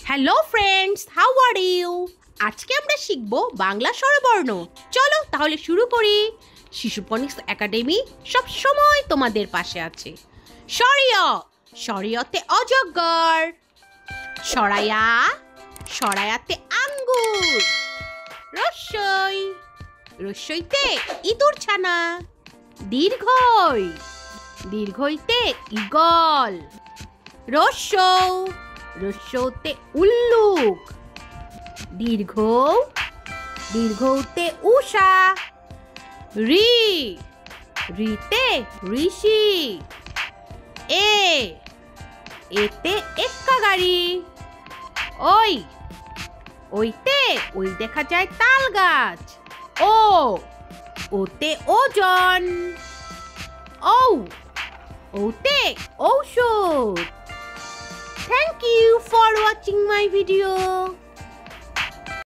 Hello friends, how are you? আজকে আমরা শিখব বাংলা স্বরবর্ণ। চলো তাহলে শুরু করি। শিশু ফনিক্স একাডেমি সব সময় তোমাদের পাশে আছে। সরিয়, সরিয়তে অজগর। সরায়া, সরায়াতে আঙ্গুর। রস্যই, রস্যইতে ইঁদুর ছানা। দীর্ঘই, দীর্ঘইতে ঈগল। রস্যৌ, রস্যৌতে উল্লুক। দীর্ঘ, দীর্ঘৌতে উষা। রি, রিতে ঋষি। এ, এতে এক্কা গাড়ি। ওই, ওইতে ওই দেখা যায় তাল গাছ। ও, ওতে ওজন। ঔ, ওতে ঔষধ। Thank you for watching my video.